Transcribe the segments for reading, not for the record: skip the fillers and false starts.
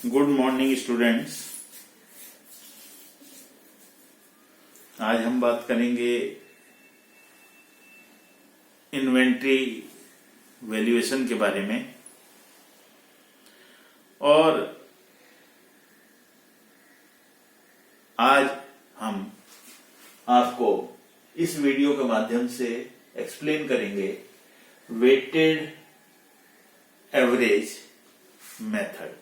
Good morning students. आज हम बात करेंगे इन्वेंट्री वैल्यूएशन के बारे में। और आज हम आपको इस वीडियो के माध्यम से एक्सप्लेन करेंगे वेटेड एवरेज मेथड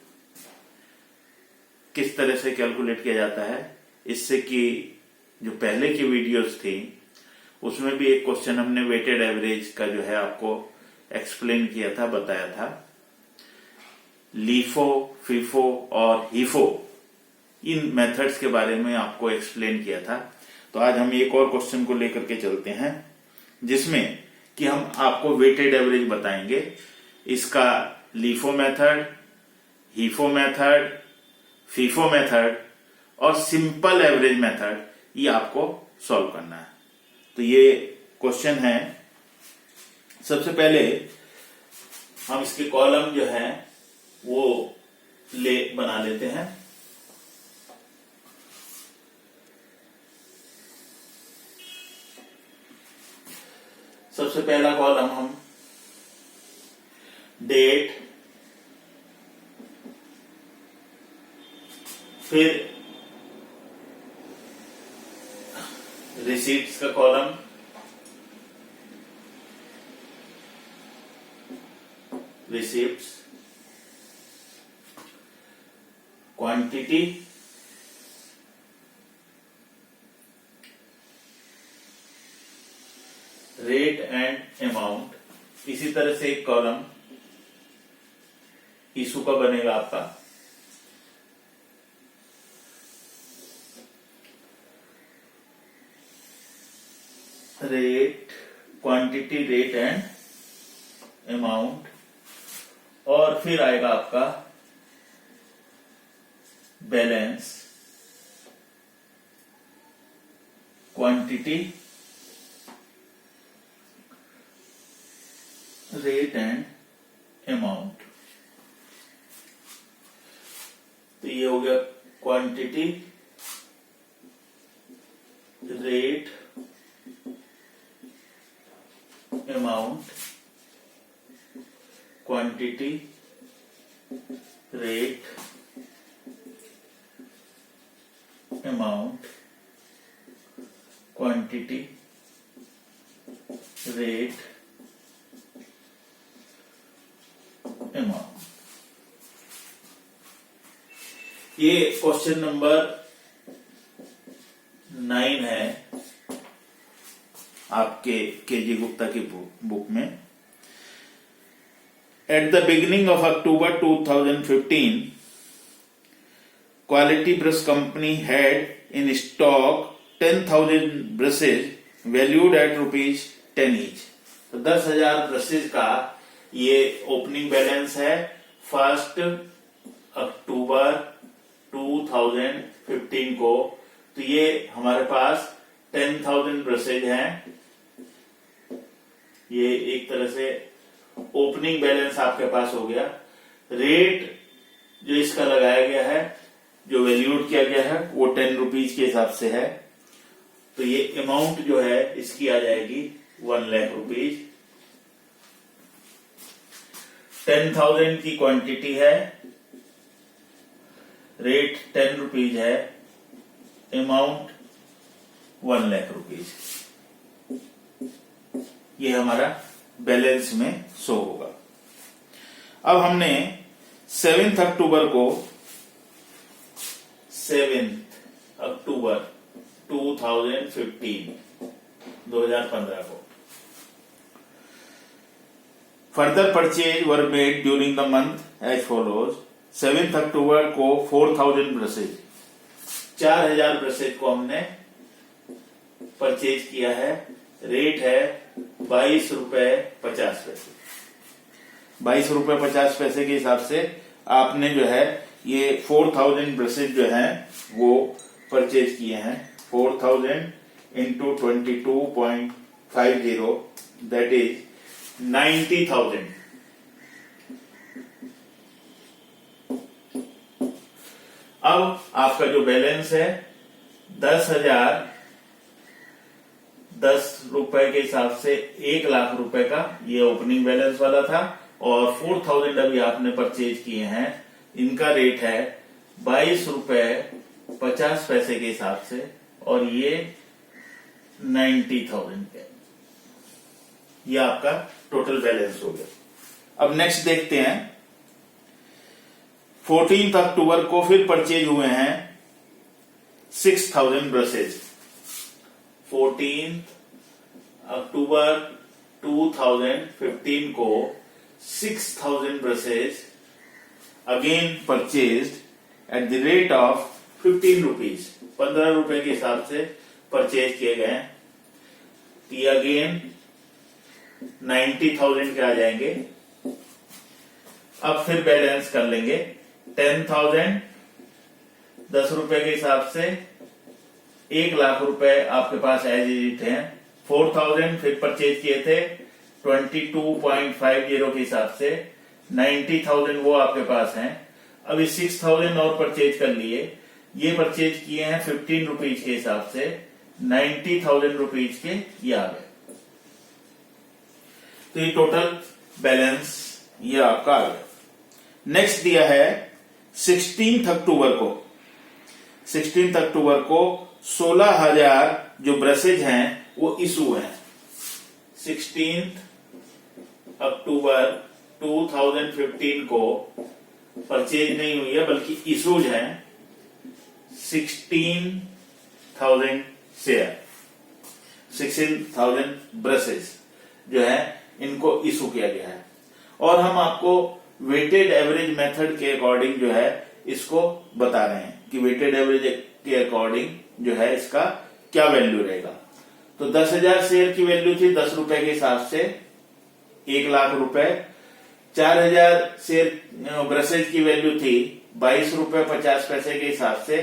किस तरह से कैलकुलेट किया जाता है। इससे कि जो पहले की वीडियोस थी उसमें भी एक क्वेश्चन हमने वेटेड एवरेज का जो है आपको एक्सप्लेन किया था, बताया था। लीफो, फीफो और हीफो इन मेथड्स के बारे में आपको एक्सप्लेन किया था। तो आज हम एक और क्वेश्चन को लेकर के चलते हैं जिसमें कि हम आपको वेटेड एवरेज बताएंगे। इसका LIFO method, HIFO method, FIFO method और सिंपल एवरेज मेथड ये आपको सॉल्व करना है। तो ये क्वेश्चन है। सबसे पहले हम इसके कॉलम जो है वो बना लेते हैं। सबसे पहला कॉलम हम डेट, फिर रिसीट्स का column, receipts, quantity, rate and amount. इसी तरह से एक कॉलम इशू का बनेगा आपका rate, quantity, rate and amount. और फिर आएगा आपका balance, quantity, rate and amount. तो ये हो गया quantity, rate, amount, quantity, rate, amount, quantity, rate, amount. ये क्वेश्चन नंबर 9 है आपके केजी गुप्ता की बुक में। At the beginning of October 2015 quality brush company had in stock 10,000 brushes valued at ₹10 each. तो 10,000 ब्रशेज का ये ओपनिंग बैलेंस है 1 अक्टूबर 2015 को। तो ये हमारे पास 10,000 ब्रशेज हैं। ये एक तरह से ओपनिंग बैलेंस आपके पास हो गया। रेट जो इसका लगाया गया है, जो वैल्यूड किया गया है, वो ₹10 के हिसाब से है। तो ये अमाउंट जो है इसकी आ जाएगी 1 लाख रुपीज। 10,000 की क्वांटिटी है, रेट ₹10 है, अमाउंट 1 लाख रुपीज। ये हमारा बैलेंस में शो होगा। अब हमने 7 अक्टूबर 2015 को further purchase were made during the month as follows. 7 October को 4,000 ब्रशेज, 4,000 ब्रशेज को हमने परचेज किया है। रेट है ₹22.50। ₹22.50 के हिसाब से आपने जो है ये 4,000 ब्रशेज जो हैं वो परचेज किए हैं। 4,000 into 22.50 दैट इज 90,000। अब आपका जो बैलेंस है 10,010 रुपए के हिसाब से 1,00,000 रुपए का ये ओपनिंग बैलेंस वाला था, और 4,000 अभी आपने परचेज किए हैं, इनका रेट है 22 रुपए 50 पैसे के हिसाब से, और ये 90,000 का, ये आपका टोटल बैलेंस हो गया। अब नेक्स्ट देखते हैं, 14 अक्टूबर को फिर परचेज हुए हैं 6,000 ब्रशेज। 14 अक्टूबर 2015 को 6,000 brushes again purchased at the rate of 15 rupees, 15 रुपए के हिसाब से परचेज किए गए। ये अगेन 90,000 के आ जाएंगे। अब फिर बैलेंस कर लेंगे 10,000 10 रुपए के हिसाब से 1,00,000 रुपए आपके पास एज इट है। 4,000 फिर परचेज किए थे 22.50 के हिसाब से, 90,000 वो आपके पास हैं। अभी 6,000 और परचेज कर लिए, ये परचेज किए हैं 15 रुपीज के हिसाब से, 90,000 रुपीज के ये आ गए। तो ये टोटल बैलेंस ये आपका आ गया। नेक्स्ट दिया है 16 अक्टूबर को। 16 अक्टूबर को 16,000 जो ब्रशेज हैं वो इशू हैं। 16 अक्टूबर 2015 को परचेज नहीं हुई है बल्कि इशूज हैं 16,000 शेयर, 16,000 ब्रशेज जो है इनको इशू किया गया है। और हम आपको वेटेड एवरेज मेथड के अकॉर्डिंग जो है इसको बता रहे हैं कि वेटेड एवरेज के अकॉर्डिंग जो है इसका क्या वैल्यू रहेगा। तो 10,000 शेयर की वैल्यू थी 10 रुपए के हिसाब से 1,00,000 रुपए। 4,000 शेयर ब्रशेज की वैल्यू थी 22 रुपए 50 पैसे के हिसाब से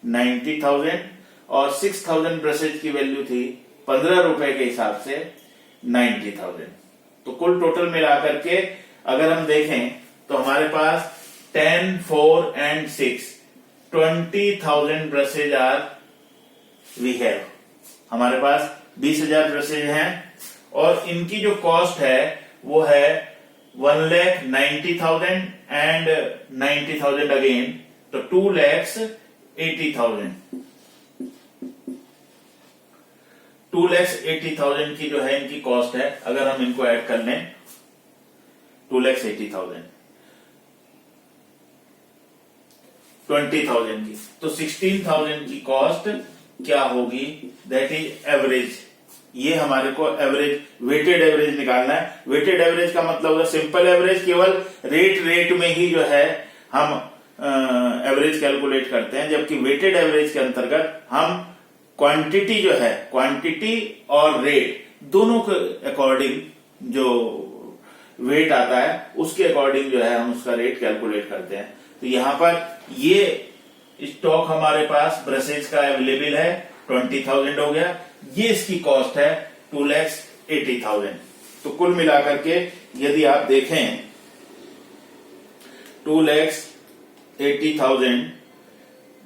90,000, और 6,000 ब्रशेज की वैल्यू थी 15 रुपए के हिसाब से 90,000। तो कुल टोटल मिलाकर के अगर हम देखें तो हमारे पास 10, 4 and 6 20,000 brushes are we have. हमारे पास 20,000 ब्रशेज हैं और इनकी जो कॉस्ट है वो है 1,90,000 एंड 90,000 अगेन, तो 2,80,000। 2,80,000 की जो है इनकी कॉस्ट है। अगर हम इनको ऐड कर लें 2,80,000 20,000 की, तो 16,000 की कॉस्ट क्या होगी, दैट इज एवरेज। ये हमारे को एवरेज वेटेड एवरेज निकालना है। वेटेड एवरेज का मतलब है सिंपल एवरेज, केवल रेट में ही जो है हम एवरेज कैलकुलेट करते हैं, जबकि वेटेड एवरेज के अंतर्गत हम क्वांटिटी जो है, क्वांटिटी और रेट दोनों के अकॉर्डिंग जो वेट आता है उसके अकॉर्डिंग जो है हम उसका रेट कैलकुलेट करते हैं। तो यहां पर ये स्टॉक हमारे पास ब्रशेज का अवेलेबल है 20,000 हो गया, ये इसकी कॉस्ट है 2,80,000। तो कुल मिलाकर के यदि आप देखें 2,80,000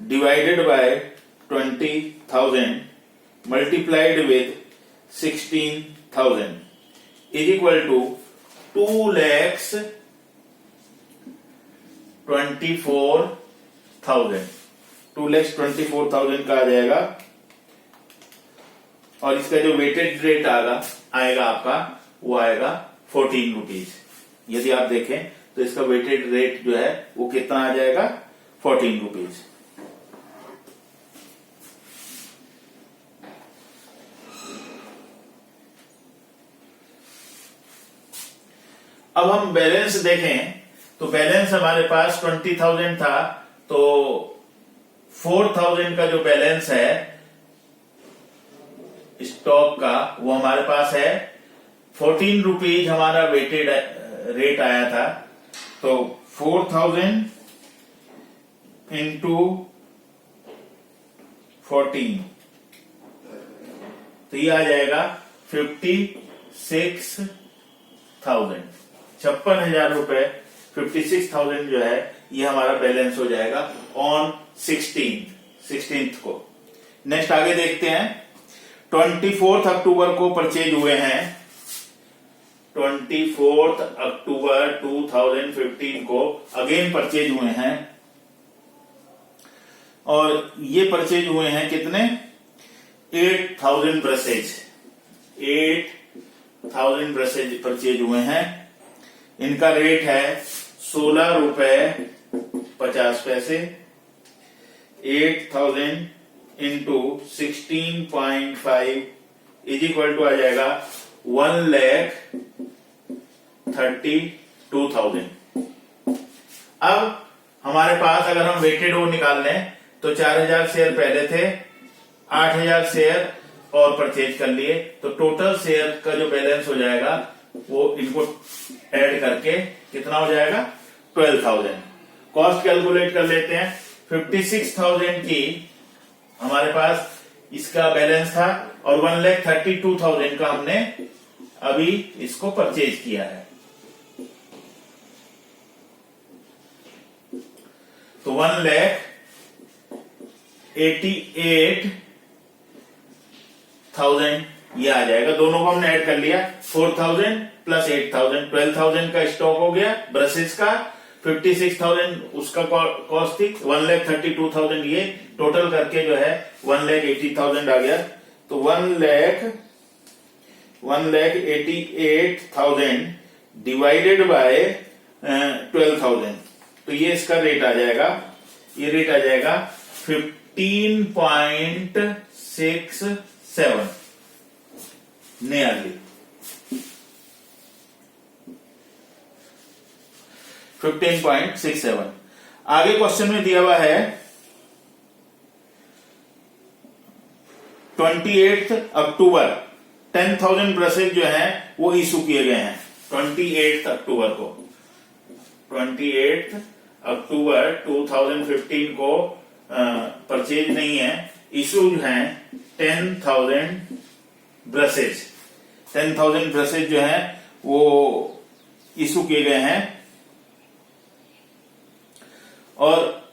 divided by 20,000 multiplied with 16,000 is equal to 2,24,000। 2,24,000 का आ जाएगा, और इसका जो वेटेड रेट आएगा आपका वो आएगा 14 रुपीज। यदि आप देखें तो इसका वेटेड रेट जो है वो कितना आ जाएगा 14 रुपीज। अब हम बैलेंस देखें तो बैलेंस हमारे पास 20,000 था, तो 4,000 का जो बैलेंस है स्टॉक का वो हमारे पास है 14 रुपीज हमारा वेटेड रेट आया था। तो 4,000 इंटू 14 तो ये आ जाएगा 56,000। 56,000 रुपए 56,000 जो है ये हमारा बैलेंस हो जाएगा ऑन 16th को। नेक्स्ट आगे देखते हैं। 24 अक्टूबर को परचेज हुए हैं, 24 अक्टूबर 2015 को अगेन परचेज हुए हैं, और ये परचेज हुए हैं कितने? 8000 ब्रशेज, 8000 ब्रशेज परचेज हुए हैं। इनका रेट है 16 रुपए 50 पैसे। 8000 इंटू 16.5 इज इक्वल टू आ जाएगा 1,32,000। अब हमारे पास अगर हम वेटेड ओ निकाल लें तो 4000 शेयर पहले थे, 8000 शेयर और परचेज कर लिए, तो टोटल शेयर का जो बैलेंस हो जाएगा वो इनको ऐड करके कितना हो जाएगा? 12,000। कॉस्ट कैलकुलेट कर लेते हैं। 56,000 की हमारे पास इसका बैलेंस था और 1,32,000 का हमने अभी इसको परचेज किया है। तो 1,88,000 ये आ जाएगा। दोनों को हमने ऐड कर लिया, 4,000 प्लस 8,000, 12,000 का स्टॉक हो गया ब्रशेस का। 56,000 उसका कॉस्ट थी, 1,32,000 ये टोटल करके जो है 1,80,000 आ गया। तो 1,88,000 डिवाइडेड बाय 12,000, तो ये इसका रेट आ जाएगा, ये रेट आ जाएगा 15.67 नियरली 15.67। आगे क्वेश्चन में दिया हुआ है 28 अक्टूबर 10,000 ब्रशेज जो है वो इशू किए गए हैं 28 अक्टूबर को। 28 अक्टूबर 2015 को परचेज नहीं है, इशू है 10,000 ब्रशेज। 10,000 ब्रशेज जो है वो इशू किए गए हैं, और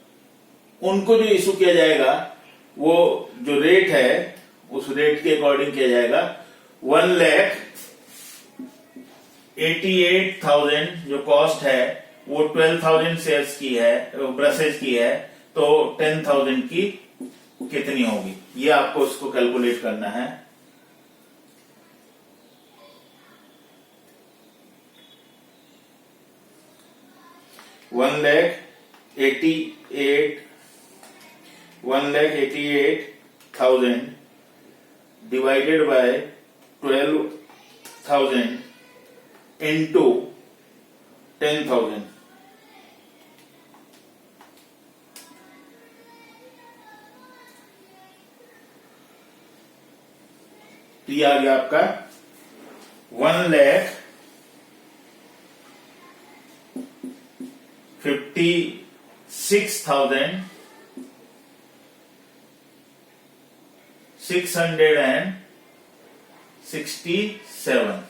उनको जो इशू किया जाएगा वो जो रेट है उस रेट के अकॉर्डिंग किया जाएगा। 1,88,000 जो कॉस्ट है वो 12,000 शेयर्स की है, ब्रशेज की है, तो 10,000 की कितनी होगी ये आपको उसको कैलकुलेट करना है। $1,88,000 डिवाइडेड बाय 12,000 इंटू 10,000, तो ये आ गया आपका 1,56,667।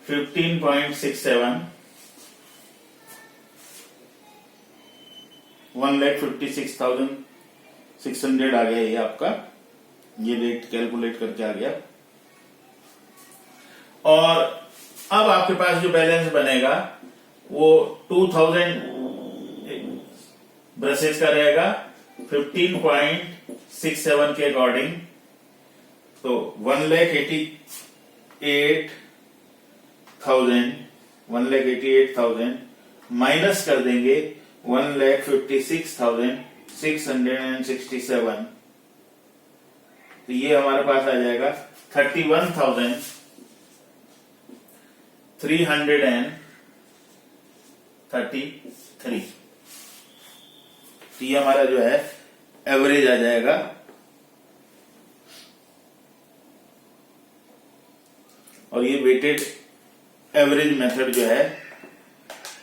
$15.67 1,56,600 आ गया ये आपका, ये रेट कैलकुलेट करके आ गया। और अब आपके पास जो बैलेंस बनेगा वो 2,000 ब्रशेज का रहेगा 15.67 के अकॉर्डिंग। तो 1,88,000 माइनस कर देंगे 1,56,667, तो ये हमारे पास आ जाएगा 31,333। तो ये हमारा जो है एवरेज आ जाएगा। और ये वेटेड एवरेज मेथड जो है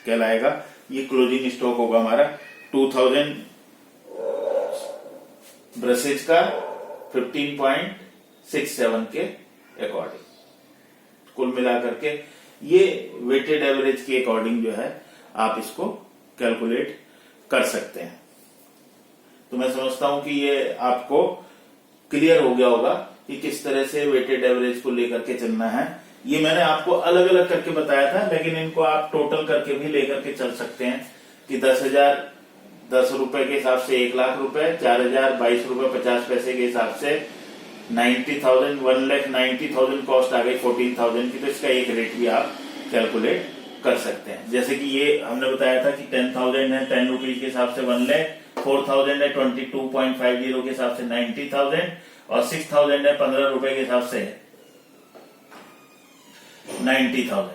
कहलाएगा। ये क्लोजिंग स्टॉक होगा हमारा 2,000 ब्रशेज का 15.67 के अकॉर्डिंग। कुल मिलाकर के ये वेटेड एवरेज के अकॉर्डिंग जो है आप इसको कैलकुलेट कर सकते हैं। तो मैं समझता हूं कि ये आपको क्लियर हो गया होगा कि किस तरह से वेटेड एवरेज को लेकर के चलना है। ये मैंने आपको अलग अलग करके बताया था, लेकिन इनको आप टोटल करके भी लेकर के चल सकते हैं कि 10 रुपए के हिसाब से 1 लाख रुपए, 4000 22 रुपए 50 पैसे के हिसाब से 90,000, 1,90,000 कॉस्ट आ गई 14,000 की। तो इसका एक रेट भी आप कैलकुलेट कर सकते हैं। जैसे कि ये हमने बताया था कि 10,000 है 10 रुपीज के हिसाब से 1 लाख, 4,000 है 22.50 के हिसाब से 90,000 और 6,000 है 15 रुपए के हिसाब से 90,000।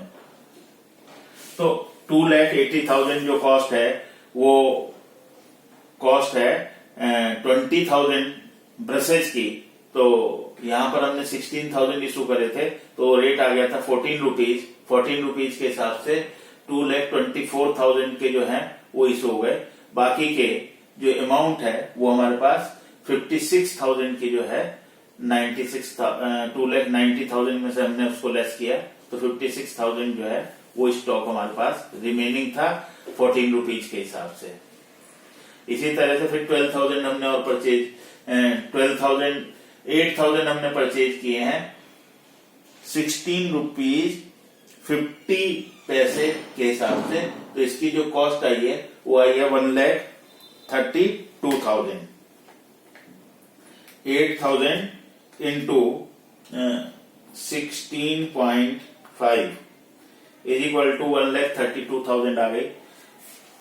तो 2,80,000 जो कॉस्ट है वो कॉस्ट है 20,000 ब्रशेज की। तो यहां पर हमने 16,000 इशू करे थे तो रेट आ गया था 14 रुपीज। 14 रुपीज के हिसाब से 2,24,000 के जो है वो इशू हो गए। बाकी के जो अमाउंट है वो हमारे पास 56,000 की जो है 2,90,000 में से हमने उसको लेस किया तो 56,000 जो है वो स्टॉक हमारे पास रिमेनिंग था 14 रुपीज के हिसाब से। इसी तरह से फिर 12,000 हमने और परचेज 8,000 हमने परचेज किए हैं 16 रुपीज 50 पैसे के हिसाब से। तो इसकी जो कॉस्ट आई है वो आई है 1,32,000। 8,000 इंटू 16.5 इज इक्वल टू 1,32,000 आ गई।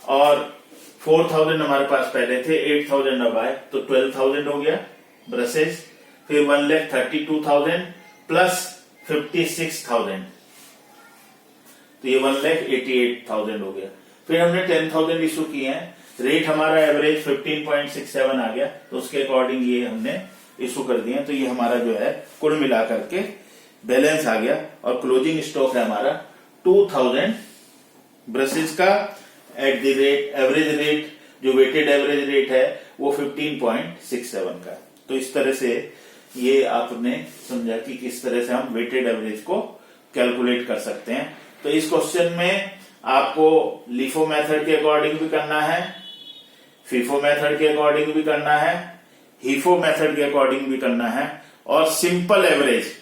और 4,000 हमारे पास पहले थे, 8,000 अब आए तो 12,000 हो गया ब्रशेज। फिर 1,32,000 प्लस 56,000 तो ये 1,88,000 हो गया। फिर हमने 10,000 इशू किए हैं, रेट हमारा एवरेज 15.67 आ गया तो उसके अकॉर्डिंग ये हमने इशू कर दिए। तो ये हमारा जो है कुल मिलाकर के बैलेंस आ गया और क्लोजिंग स्टॉक है हमारा 2,000 ब्रशेज का at the rate average rate जो वेटेड एवरेज रेट है वो 15.67 का। तो इस तरह से ये आपने समझा कि किस तरह से हम वेटेड एवरेज को कैलकुलेट कर सकते हैं। तो इस क्वेश्चन में आपको लिफो मेथड के अकॉर्डिंग भी करना है, फीफो मेथड के अकॉर्डिंग भी करना है, हीफो मेथड के अकॉर्डिंग भी करना है और सिंपल एवरेज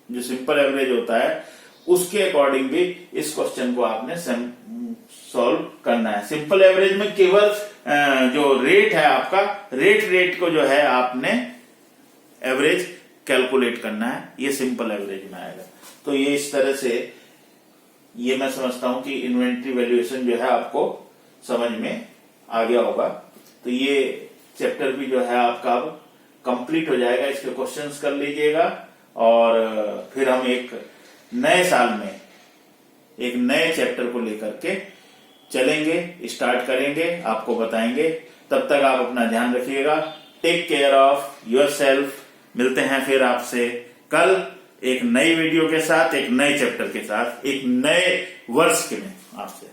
जो सिंपल एवरेज होता है उसके अकॉर्डिंग भी इस क्वेश्चन को आपने सॉल्व करना है। सिंपल एवरेज में केवल जो रेट है आपका रेट को जो है आपने एवरेज कैलकुलेट करना है, ये सिंपल एवरेज में आएगा। तो ये इस तरह से ये मैं समझता हूं कि इन्वेंट्री वैल्यूएशन जो है आपको समझ में आ गया होगा। तो ये चैप्टर भी जो है आपका अब कंप्लीट हो जाएगा, इसके क्वेश्चंस कर लीजिएगा और फिर हम एक नए साल में एक नए चैप्टर को लेकर के चलेंगे, स्टार्ट करेंगे, आपको बताएंगे। तब तक आप अपना ध्यान रखिएगा। Take care of yourself. मिलते हैं फिर आपसे कल एक नई वीडियो के साथ, एक नए चैप्टर के साथ, एक नए वर्ष के में आपसे।